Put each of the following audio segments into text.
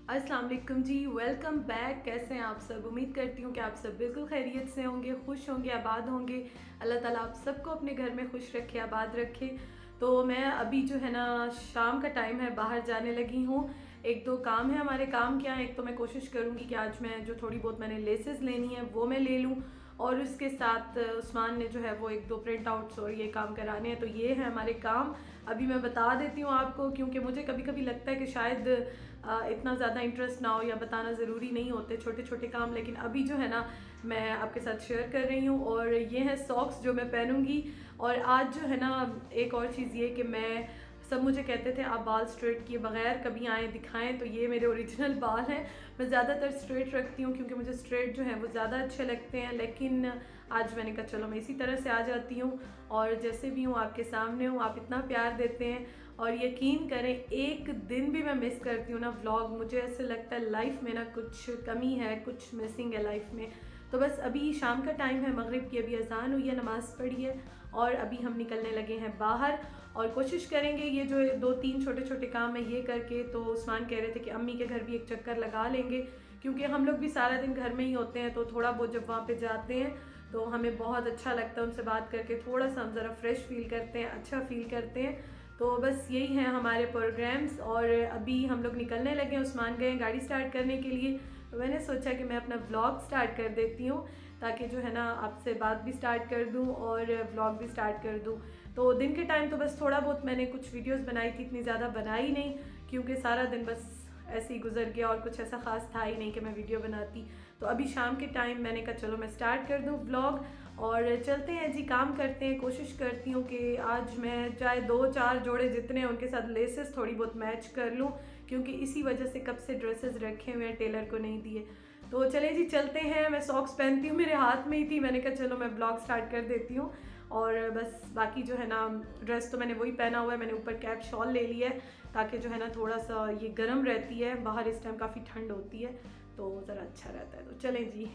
अस्सलाम वालेकुम जी, welcome back. कैसे हैं आप सब? उम्मीद करती हूँ कि आप सब बिल्कुल खैरियत से होंगे, खुश होंगे, आबाद होंगे। अल्लाह ताला आप सबको अपने घर में खुश रखे, आबाद रखे। तो मैं अभी जो है ना, शाम का टाइम है, बाहर जाने लगी हूँ। एक दो काम है हमारे। काम क्या है, एक तो मैं कोशिश करूँगी कि आज मैं जो थोड़ी बहुत मैंने लेसेस लेनी है वो मैं ले लूँ, और उसके साथ उस्मान ने जो है वो एक दो प्रिंट आउट्स और ये काम कराने हैं। तो ये है हमारे काम। अभी मैं बता देती हूँ आपको, क्योंकि मुझे कभी कभी लगता है कि शायद इतना ज़्यादा इंटरेस्ट ना हो या बताना ज़रूरी नहीं होते छोटे छोटे काम, लेकिन अभी जो है ना मैं आपके साथ शेयर कर रही हूँ। और ये है सॉक्स जो मैं पहनूंगी। और आज जो है ना, एक और चीज़ ये कि मैं, सब मुझे कहते थे आप बाल स्ट्रेट किए बगैर कभी आए दिखाएं, तो ये मेरे ओरिजिनल बाल हैं। मैं ज़्यादातर स्ट्रेट रखती हूँ क्योंकि मुझे स्ट्रेट जो है वो ज़्यादा अच्छे लगते हैं, लेकिन आज मैंने कहा चलो मैं इसी तरह से आ जाती हूँ और जैसे भी हूँ आपके सामने हूँ। आप इतना प्यार देते हैं और यकीन करें, एक दिन भी मैं मिस करती हूँ ना व्लॉग, मुझे ऐसे लगता है लाइफ में ना कुछ कमी है, कुछ मिसिंग है लाइफ में। तो बस अभी शाम का टाइम है, मगरिब की अभी अजान हुई है, नमाज़ पढ़ी है और अभी हम निकलने लगे हैं बाहर। और कोशिश करेंगे ये जो दो तीन छोटे छोटे काम है ये करके। तो उस्मान कह रहे थे कि अम्मी के घर भी एक चक्कर लगा लेंगे, क्योंकि हम लोग भी सारा दिन घर में ही होते हैं, तो थोड़ा बहुत जब वहाँ पे जाते हैं तो हमें बहुत अच्छा लगता है उनसे बात करके, थोड़ा सा हम ज़रा फ्रेश फील करते हैं, अच्छा फील करते हैं। तो बस यही हैं हमारे प्रोग्राम्स। और अभी हम लोग निकलने लगे, उस्मान गए गाड़ी स्टार्ट करने के लिए। तो मैंने सोचा कि मैं अपना व्लॉग स्टार्ट कर देती हूँ, ताकि जो है ना आपसे बात भी स्टार्ट कर दूँ और व्लॉग भी स्टार्ट कर दूँ। तो दिन के टाइम तो बस थोड़ा बहुत मैंने कुछ वीडियोस बनाई थी, इतनी ज़्यादा बनाई नहीं, क्योंकि सारा दिन बस ऐसे ही गुजर गया और कुछ ऐसा ख़ास था ही नहीं कि मैं वीडियो बनाती। तो अभी शाम के टाइम मैंने कहा चलो मैं स्टार्ट कर दूँ व्लॉग और चलते हैं जी, काम करते हैं। कोशिश करती हूँ कि आज मैं चाहे दो चार जोड़े जितने हैं उनके साथ लेसेस थोड़ी बहुत मैच कर लूँ, क्योंकि इसी वजह से कब से ड्रेसेस रखे हुए हैं, टेलर को नहीं दिए। तो चले जी चलते हैं। मैं सॉक्स पहनती हूँ, मेरे हाथ में ही थी, मैंने कहा चलो मैं ब्लॉग स्टार्ट कर देती हूँ। और बस बाकी जो है ना, ड्रेस तो मैंने वही पहना हुआ है, मैंने ऊपर कैप शॉल ले लिया है ताकि जो है ना थोड़ा सा ये गर्म रहती है, बाहर इस टाइम काफ़ी ठंड होती है तो ज़रा अच्छा रहता है। तो चलें जी।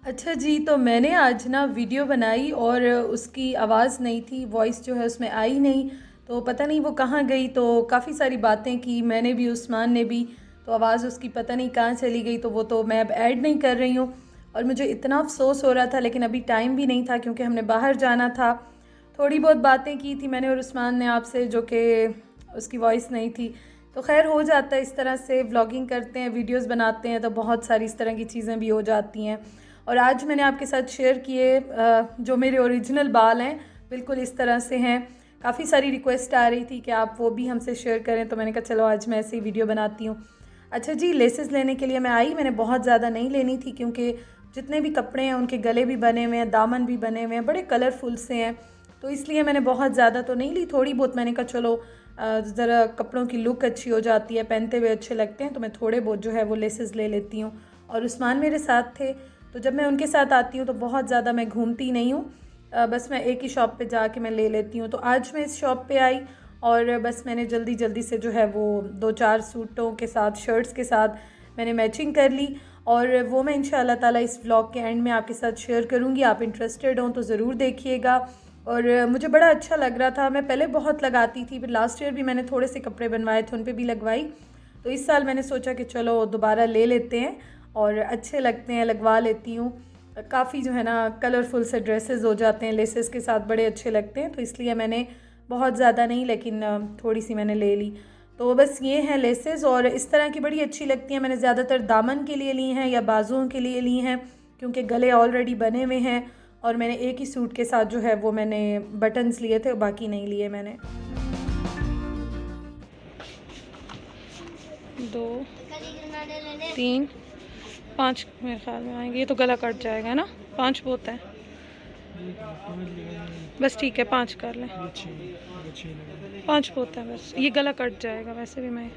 अच्छा जी, तो मैंने आज ना वीडियो बनाई और उसकी आवाज़ नहीं थी, वॉइस जो है उसमें आई नहीं, तो पता नहीं वो कहाँ गई। तो काफ़ी सारी बातें की मैंने भी, उस्मान ने भी, तो आवाज़ उसकी पता नहीं कहाँ चली गई। तो वो तो मैं अब ऐड नहीं कर रही हूँ और मुझे इतना अफसोस हो रहा था, लेकिन अभी टाइम भी नहीं था क्योंकि हमने बाहर जाना था। थोड़ी बहुत बातें की थी मैंने और उस्मान ने आपसे, जो कि उसकी वॉइस नहीं थी। तो खैर हो जाता है, इस तरह से व्लॉगिंग करते हैं, वीडियोस बनाते हैं तो बहुत सारी इस तरह की चीज़ें भी हो जाती हैं। और आज मैंने आपके साथ शेयर किए जो मेरे ओरिजिनल बाल हैं, बिल्कुल इस तरह से हैं। काफ़ी सारी रिक्वेस्ट आ रही थी कि आप वो भी हमसे शेयर करें, तो मैंने कहा चलो आज मैं ऐसे ही वीडियो बनाती हूँ। अच्छा जी, लेसेस लेने के लिए मैं आई। मैंने बहुत ज़्यादा नहीं लेनी थी क्योंकि जितने भी कपड़े हैं उनके गले भी बने हुए हैं, दामन भी बने हुए हैं, बड़े कलरफुल से हैं, तो इसलिए मैंने बहुत ज़्यादा तो नहीं ली, थोड़ी बहुत। मैंने कहा चलो ज़रा कपड़ों की लुक अच्छी हो जाती है, पहनते हुए अच्छे लगते हैं, तो मैं थोड़े बहुत जो है वो लेसेस ले लेती हूँ। और उस्मान मेरे साथ थे, तो जब मैं उनके साथ आती हूँ तो बहुत ज़्यादा मैं घूमती नहीं हूँ, बस मैं एक ही शॉप पे जाके मैं ले लेती हूँ। तो आज मैं इस शॉप पे आई और बस मैंने जल्दी जल्दी से जो है वो दो चार सूटों के साथ, शर्ट्स के साथ मैंने मैचिंग कर ली, और वो मैं इंशाल्लाह ताला इस व्लॉग के एंड में आपके साथ शेयर करूँगी। आप इंटरेस्टेड हों तो ज़रूर देखिएगा। और मुझे बड़ा अच्छा लग रहा था, मैं पहले बहुत लगाती थी, फिर लास्ट ईयर भी मैंने थोड़े से कपड़े बनवाए थे, उन पर भी लगवाई। तो इस साल मैंने सोचा कि चलो दोबारा ले लेते हैं और अच्छे लगते हैं, लगवा लेती हूँ। काफ़ी जो है ना कलरफुल से ड्रेसेस हो जाते हैं, लेसेस के साथ बड़े अच्छे लगते हैं, तो इसलिए मैंने बहुत ज़्यादा नहीं, लेकिन थोड़ी सी मैंने ले ली। तो बस ये हैं लेसेस, और इस तरह की बड़ी अच्छी लगती हैं। मैंने ज़्यादातर दामन के लिए ली हैं या बाजुओं के लिए ली हैं, क्योंकि गले ऑलरेडी बने हुए हैं। और मैंने एक ही सूट के साथ जो है वो मैंने बटन्स लिए थे, बाकी नहीं लिए मैंने। 2 3 5 मेरे ख्याल में आएंगे। ये तो गला कट जाएगा ना, 5 बहुत है। बस ठीक है, 5 कर लें, 5 बहुत है बस, ये गला कट जाएगा वैसे भी। मैं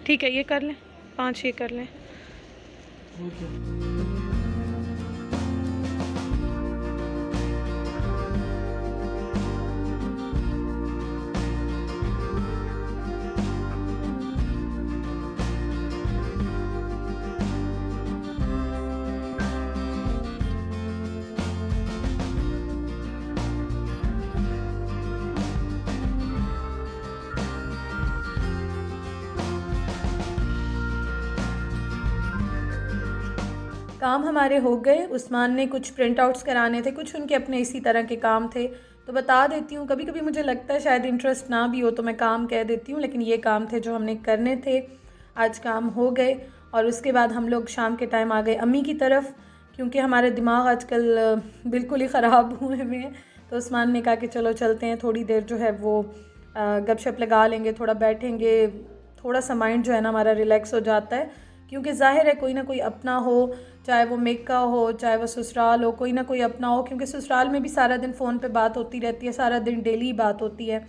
ठीक है ये कर लें, 5 ये कर लें। काम हमारे हो गए। उस्मान ने कुछ प्रिंट आउट्स कराने थे, कुछ उनके अपने इसी तरह के काम थे, तो बता देती हूँ। कभी कभी मुझे लगता है शायद इंटरेस्ट ना भी हो तो मैं काम कह देती हूँ, लेकिन ये काम थे जो हमने करने थे। आज काम हो गए और उसके बाद हम लोग शाम के टाइम आ गए अम्मी की तरफ, क्योंकि हमारे दिमाग आजकल बिल्कुल ही ख़राब हुए हुए हैं। तो उस्मान ने कहा कि चलो चलते हैं, थोड़ी देर जो है वो गपशप लगा लेंगे, थोड़ा बैठेंगे, थोड़ा सा माइंड जो है ना हमारा रिलैक्स हो जाता है। क्योंकि ज़ाहिर है कोई ना कोई अपना हो, चाहे वो मेका हो, चाहे वो ससुराल हो, कोई ना कोई अपना हो, क्योंकि ससुराल में भी सारा दिन फ़ोन पे बात होती रहती है, सारा दिन डेली ही बात होती है,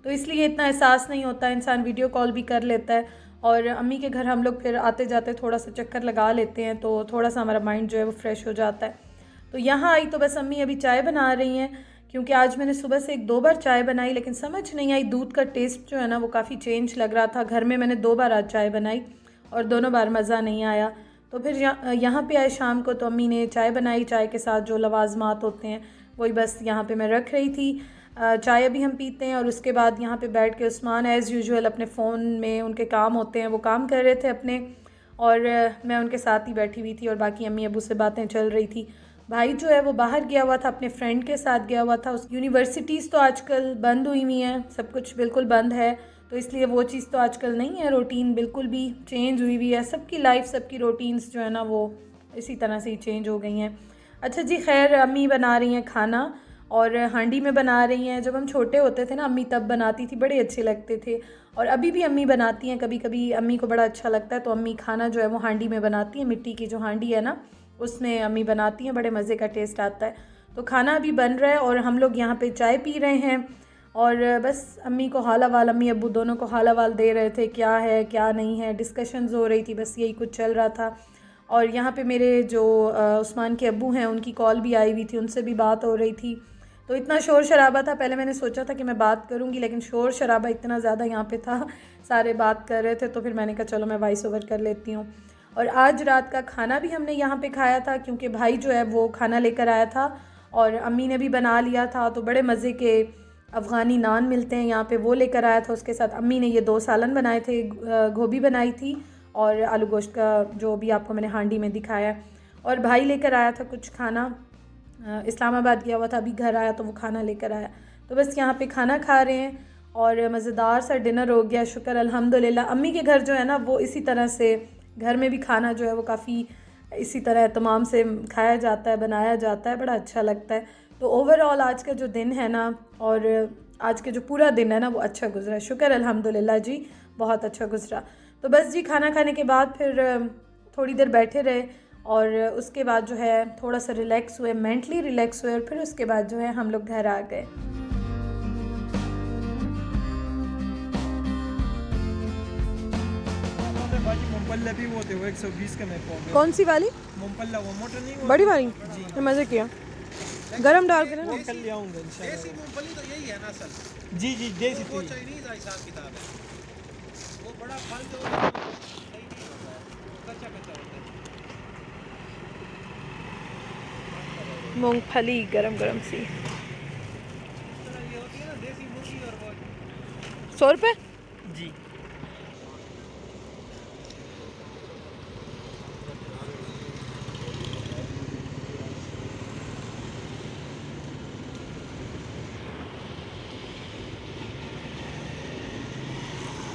तो इसलिए इतना एहसास नहीं होता, इंसान वीडियो कॉल भी कर लेता है। और अम्मी के घर हम लोग फिर आते जाते थोड़ा सा चक्कर लगा लेते हैं, तो थोड़ा सा हमारा माइंड जो है वो फ्रेश हो जाता है। तो यहाँ आई तो बस अम्मी अभी चाय बना रही हैं, क्योंकि आज मैंने सुबह से 1-2 बार चाय बनाई, लेकिन समझ नहीं आई, दूध का टेस्ट जो है ना वो काफ़ी चेंज लग रहा था। घर में मैंने 2 बार आज चाय बनाई और दोनों बार मज़ा नहीं आया। तो फिर यहाँ पे आए शाम को, तो अम्मी ने चाय बनाई, चाय के साथ जो लवाजमात होते हैं वही बस यहाँ पे मैं रख रही थी। चाय अभी हम पीते हैं और उसके बाद यहाँ पे बैठ के उस्मान एज़ यूजुअल अपने फ़ोन में उनके काम होते हैं वो काम कर रहे थे अपने, और मैं उनके साथ ही बैठी हुई थी और बाकी अम्मी अबू से बातें चल रही थी। भाई जो है वो बाहर गया हुआ था, अपने फ्रेंड के साथ गया हुआ था। उस यूनिवर्सिटीज़ तो आजकल बंद हुई हुई हैं, सब कुछ बिल्कुल बंद है, तो इसलिए वो चीज़ तो आजकल नहीं है, रूटीन बिल्कुल भी चेंज हुई हुई है। सबकी लाइफ, सबकी रूटीन्स जो है ना वो इसी तरह से ही चेंज हो गई हैं। अच्छा जी, खैर अम्मी बना रही हैं खाना और हांडी में बना रही हैं। जब हम छोटे होते थे ना अम्मी तब बनाती थी, बड़े अच्छे लगते थे, और अभी भी अम्मी बनाती हैं। कभी कभी अम्मी को बड़ा अच्छा लगता है तो अम्मी खाना जो है वो हांडी में बनाती हैं, मिट्टी की जो हांडी है ना उसमें अम्मी बनाती हैं, बड़े मज़े का टेस्ट आता है। तो खाना अभी बन रहा है और हम लोग यहाँ पे चाय पी रहे हैं और बस अम्मी को हाला वाल, अम्मी अब्बू दोनों को हाला वाल दे रहे थे, क्या है क्या नहीं है, डिस्कशंस हो रही थी, बस यही कुछ चल रहा था। और यहाँ पे मेरे जो उस्मान के अब्बू हैं उनकी कॉल भी आई हुई थी, उनसे भी बात हो रही थी। तो इतना शोर शराबा था, पहले मैंने सोचा था कि मैं बात करूँगी, लेकिन शोर शराबा इतना ज़्यादा यहाँ पे था, सारे बात कर रहे थे, तो फिर मैंने कहा चलो मैं वॉइस ओवर कर लेती हूँ। और आज रात का खाना भी हमने यहाँ पे खाया था, क्योंकि भाई जो है वो खाना लेकर आया था और अम्मी ने भी बना लिया था। तो बड़े मज़े के अफ़गानी नान मिलते हैं यहाँ पे, वो लेकर आया था। उसके साथ अम्मी ने ये 2 सालन बनाए थे, गोभी बनाई थी और आलू गोश्त का जो भी आपको मैंने हांडी में दिखाया। और भाई लेकर आया था कुछ खाना, इस्लामाबाद गया हुआ था, अभी घर आया तो वो खाना लेकर आया। तो बस यहाँ पे खाना खा रहे हैं और मज़ेदार सा डिनर हो गया, शुक्र अल्हम्दुलिल्लाह। अम्मी के घर जो है ना वो इसी तरह से, घर में भी खाना जो है वो काफ़ी इसी तरह तमाम से खाया जाता है, बनाया जाता है, बड़ा अच्छा लगता है। तो ओवरऑल आज का जो दिन है ना, और आज के जो पूरा दिन है ना वो अच्छा गुजरा, शुक्र अल्हम्दुलिल्लाह जी, बहुत अच्छा गुजरा। तो बस जी खाना खाने के बाद फिर थोड़ी देर बैठे रहे और उसके बाद जो है थोड़ा सा रिलैक्स हुए, मेंटली रिलैक्स हुए, और फिर उसके बाद जो है हम लोग घर आ गए। मुमपल्ला भी वो थे, वो 120 का मैं पाऊंगा। कौन सी वाली? मुमपल्ला वो मोटर नहीं, बड़ी वाली जी, मज़े किया, गरम डाल के ना वो कल ले आऊंगा इंशाल्लाह। देसी मूंगफली तो यही है ना असल, जी जी देसी वो थी। चाइनीज का हिसाब किताब है। वो बड़ा फल जो होता है सही नहीं होता है, कच्चा कच्चा होता है। मूंगफली गरम गरम सी, इस तरह ये होती है ना देसी मुर्गी, और वो 100 रुपये। जी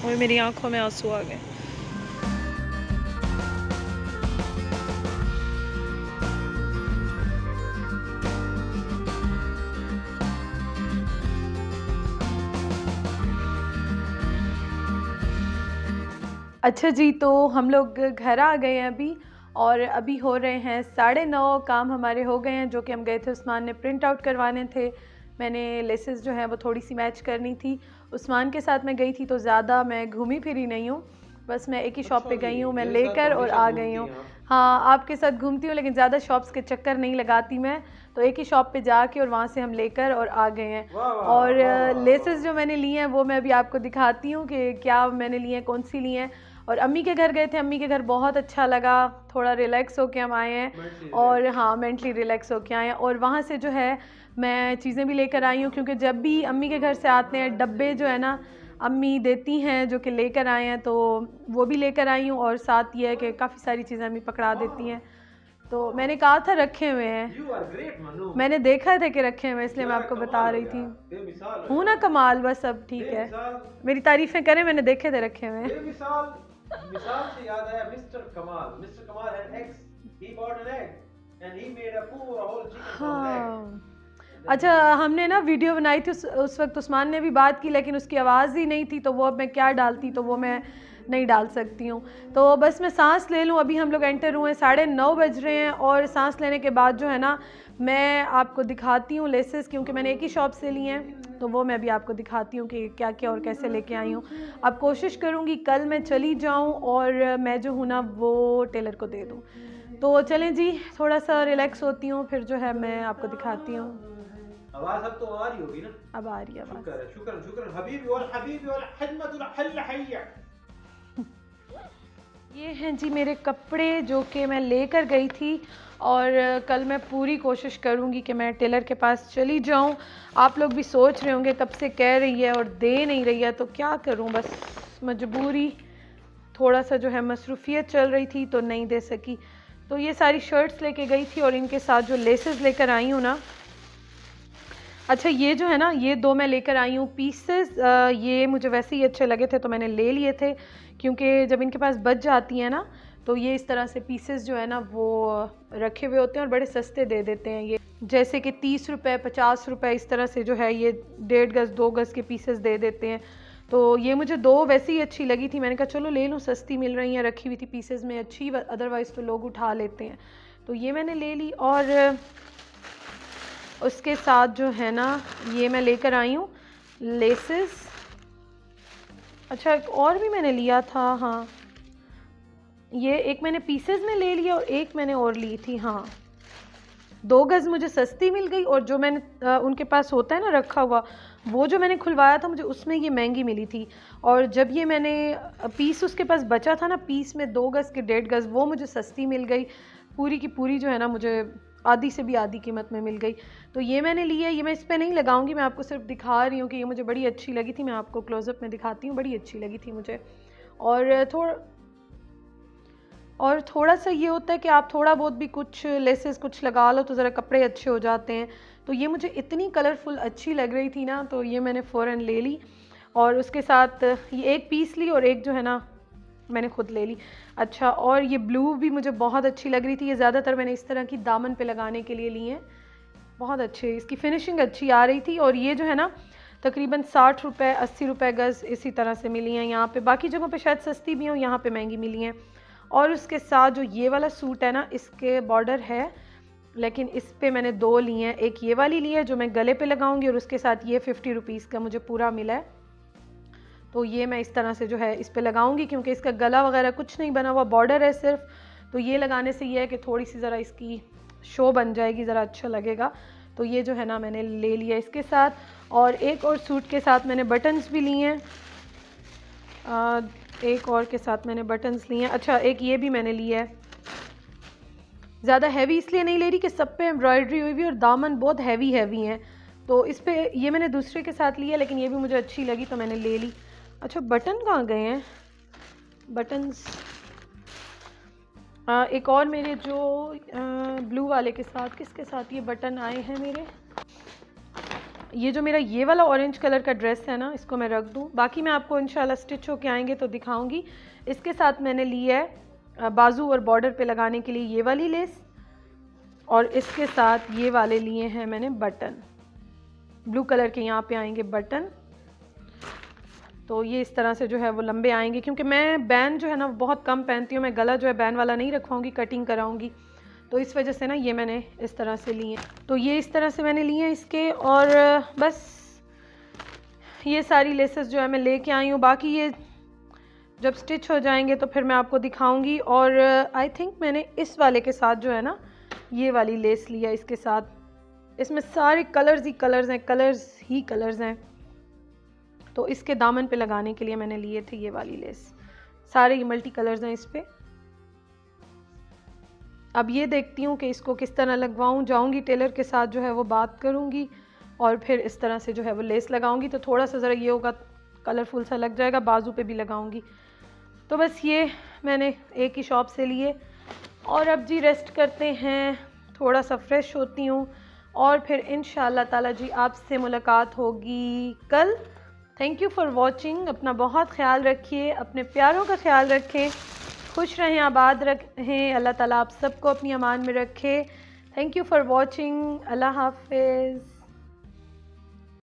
और मेरी आंखों में आंसू आ गए। अच्छा जी, तो हम लोग घर आ गए हैं अभी, और अभी हो रहे हैं 9:30। काम हमारे हो गए हैं, जो कि हम गए थे, उस्मान ने प्रिंट आउट करवाने थे। मैंने लेसेस जो हैं वो थोड़ी सी मैच करनी थी। उस्मान के साथ मैं गई थी तो ज़्यादा मैं घूमी फिरी नहीं हूँ, बस मैं एक ही शॉप पे गई हूँ, मैं लेकर और आ गई हूँ। हाँ, आपके साथ घूमती हूँ लेकिन ज़्यादा शॉप्स के चक्कर नहीं लगाती मैं, तो एक ही शॉप पे जाके और वहाँ से हम लेकर और आ गए हैं। और लेसेस जो मैंने लिए हैं वो मैं अभी आपको दिखाती हूँ कि क्या मैंने लिए हैं, कौन सी लिए हैं। और अम्मी के घर गए थे, अम्मी के घर बहुत अच्छा लगा, थोड़ा रिलैक्स होके हम आए हैं, और हाँ मेंटली रिलैक्स होके आए हैं। और वहाँ से जो है मैं चीज़ें भी लेकर आई हूँ, क्योंकि जब भी अम्मी के घर से आते हैं डब्बे जो है ना अम्मी देती हैं जो कि लेकर आए हैं, तो वो भी लेकर आई हूँ। और साथ ये है कि काफ़ी सारी चीज़ें अम्मी पकड़ा देती हैं, तो मैंने कहा था रखे हुए हैं, You are great, Manu. मैंने देखा था कि रखे हुए हैं, इसलिए मैं आपको बता रही थी। बेमिसाल हूँ ना कमाल, बस सब ठीक है, मेरी तारीफें करें, मैंने देखे थे रखे हुए हैं। बेमिसाल मिसाल से याद आया मिस्टर कमाल had eggs. He bought an egg and he made a whole chicken from an egg. हाँ अच्छा, हमने ना वीडियो बनाई थी उस वक्त उस्मान ने भी बात की, लेकिन उसकी आवाज़ ही नहीं थी, तो वो अब मैं क्या डालती, तो वो मैं नहीं डाल सकती हूँ। तो बस मैं सांस ले लूँ, अभी हम लोग एंटर हुए हैं, 9:30 बज रहे हैं, और सांस लेने के बाद जो है ना मैं आपको दिखाती हूँ लेसेस, क्योंकि मैंने एक ही शॉप से लिए हैं, तो वो मैं अभी आपको दिखाती हूँ कि क्या क्या और कैसे लेके आई हूँ। अब कोशिश करूँगी कल मैं चली जाऊँ और मैं जो हूँ ना वो टेलर को दे दूँ। तो चलें जी, थोड़ा सा रिलैक्स होती हूँ, फिर जो है मैं आपको दिखाती हूँ। आवाज अब तो आ रही होगी ना? अब आ रही है आवाज़। शुक्र हबीबी वल खिदमतुल हल हैया। ये हैं जी मेरे कपड़े जो कि मैं लेकर गई थी, और कल मैं पूरी कोशिश करूँगी कि मैं टेलर के पास चली जाऊँ। आप लोग भी सोच रहे होंगे कब से कह रही है और दे नहीं रही है, तो क्या करूँ, बस मजबूरी, थोड़ा सा जो है मसरूफियत चल रही थी तो नहीं दे सकी। तो ये सारी शर्ट्स लेके गई थी और इनके साथ जो लेसेस लेकर आई हूँ ना, अच्छा ये जो है ना ये 2 मैं लेकर आई हूँ पीसेस, ये मुझे वैसे ही अच्छे लगे थे तो मैंने ले लिए थे, क्योंकि जब इनके पास बच जाती हैं ना तो ये इस तरह से पीसेस जो है ना वो रखे हुए होते हैं और बड़े सस्ते दे देते हैं। ये जैसे कि 30 रुपये 50 रुपये इस तरह से जो है ये 1.5 गज़ 2 गज़ के पीसेस दे देते हैं। तो ये मुझे 2 वैसे ही अच्छी लगी थी, मैंने कहा चलो ले लूँ, सस्ती मिल रही हैं, रखी हुई थी पीसेस में अच्छी, अदरवाइज़ तो लोग उठा लेते हैं, तो ये मैंने ले ली। और उसके साथ जो है ना ये मैं लेकर आई हूँ लेसेस। अच्छा एक और भी मैंने लिया था, हाँ ये एक मैंने पीसेस में ले लिया और एक मैंने और ली थी, हाँ 2 गज़ मुझे सस्ती मिल गई, और जो मैंने उनके पास होता है ना रखा हुआ, वो जो मैंने खुलवाया था मुझे उसमें ये महंगी मिली थी। और जब ये मैंने पीस उसके पास बचा था ना, पीस में 2 गज़ के 1.5 गज़, वो मुझे सस्ती मिल गई, पूरी की पूरी जो है ना मुझे आधी से भी आधी कीमत में मिल गई। तो ये मैंने ली है, ये मैं इस पर नहीं लगाऊंगी, मैं आपको सिर्फ दिखा रही हूँ कि ये मुझे बड़ी अच्छी लगी थी, मैं आपको क्लोज़अप में दिखाती हूँ, बड़ी अच्छी लगी थी मुझे। और थोड़ा सा ये होता है कि आप थोड़ा बहुत भी कुछ लेसेस कुछ लगा लो तो ज़रा कपड़े अच्छे हो जाते हैं। तो ये मुझे इतनी कलरफुल अच्छी लग रही थी ना, तो ये मैंने फ़ौरन ले ली, और उसके साथ ये एक पीस ली और एक जो है ना मैंने खुद ले ली। अच्छा, और ये ब्लू भी मुझे बहुत अच्छी लग रही थी, ये ज़्यादातर मैंने इस तरह की दामन पे लगाने के लिए ली हैं, बहुत अच्छे, इसकी फिनिशिंग अच्छी आ रही थी। और ये जो है ना तकरीबन 60 रुपये 80 रुपये गज़ इसी तरह से मिली हैं यहाँ पे, बाकी जगहों पे शायद सस्ती भी हों, यहाँ पे महंगी मिली हैं। और उसके साथ जो ये वाला सूट है ना, इसके बॉर्डर है, लेकिन इस पे मैंने 2 ली हैं, एक ये वाली ली है जो मैं गले पे लगाऊंगी, और उसके साथ ये 50 रुपीज़ का मुझे पूरा मिला है, तो ये मैं इस तरह से जो है इस पे लगाऊंगी, क्योंकि इसका गला वगैरह कुछ नहीं बना हुआ, बॉर्डर है सिर्फ, तो ये लगाने से ये है कि थोड़ी सी ज़रा इसकी शो बन जाएगी, ज़रा अच्छा लगेगा। तो ये जो है ना मैंने ले लिया इसके साथ, और एक और सूट के साथ मैंने बटन्स भी लिए हैं, एक और के साथ मैंने बटन्स लिए हैं। अच्छा एक ये भी मैंने लिया है, ज़्यादा हैवी इसलिए नहीं ले रही कि सब पे एम्ब्रॉयडरी हुई हुई और दामन बहुत हैवी हैं, तो इस पे ये मैंने दूसरे के साथ लिया, लेकिन ये भी मुझे अच्छी लगी तो मैंने ले ली। अच्छा बटन कहाँ गए हैं, बटन्स एक और मेरे जो ब्लू वाले के साथ, किसके साथ ये बटन आए हैं मेरे, ये जो मेरा ये वाला ऑरेंज कलर का ड्रेस है ना, इसको मैं रख दूँ, बाकी मैं आपको इंशाल्लाह स्टिच होके आएंगे तो दिखाऊंगी। इसके साथ मैंने ली है बाजू और बॉर्डर पे लगाने के लिए ये वाली लेस, और इसके साथ ये वाले लिए हैं मैंने बटन, ब्लू कलर के यहाँ पे आएंगे बटन, तो ये इस तरह से जो है वो लंबे आएंगे, क्योंकि मैं बैन जो है ना बहुत कम पहनती हूँ, मैं गला जो है बैन वाला नहीं रखवाऊँगी, कटिंग कराऊँगी, तो इस वजह से ना ये मैंने इस तरह से लिए हैं, तो ये इस तरह से मैंने लिए हैं इसके। और बस ये सारी लेसेस जो है मैं लेके आई हूँ, बाकी ये जब स्टिच हो जाएंगे तो फिर मैं आपको दिखाऊंगी। और आई थिंक मैंने इस वाले के साथ जो है ना ये वाली लेस लिया इसके साथ, इसमें सारे कलर्स ही कलर्स हैं, तो इसके दामन पे लगाने के लिए मैंने लिए थे ये वाली लेस, सारे मल्टी कलर्स हैं इस पे। अब ये देखती हूँ कि इसको किस तरह लगवाऊँ, जाऊँगी टेलर के साथ जो है वो बात करूँगी, और फिर इस तरह से जो है वो लेस लगाऊँगी, तो थोड़ा सा ज़रा ये होगा कलरफुल सा लग जाएगा, बाजू पे भी लगाऊँगी। तो बस ये मैंने एक ही शॉप से लिए, और अब जी रेस्ट करते हैं, थोड़ा सा फ्रेश होती हूँ और फिर इंशाअल्लाह ताला जी आपसे मुलाकात होगी कल। Thank you for watching. अपना बहुत ख्याल रखिए, अपने प्यारों का ख्याल रखें, खुश रहें, आबाद रहें। अल्लाह ताला आप सबको अपनी अमान में रखे। Thank you for watching. Allah हाफिज़।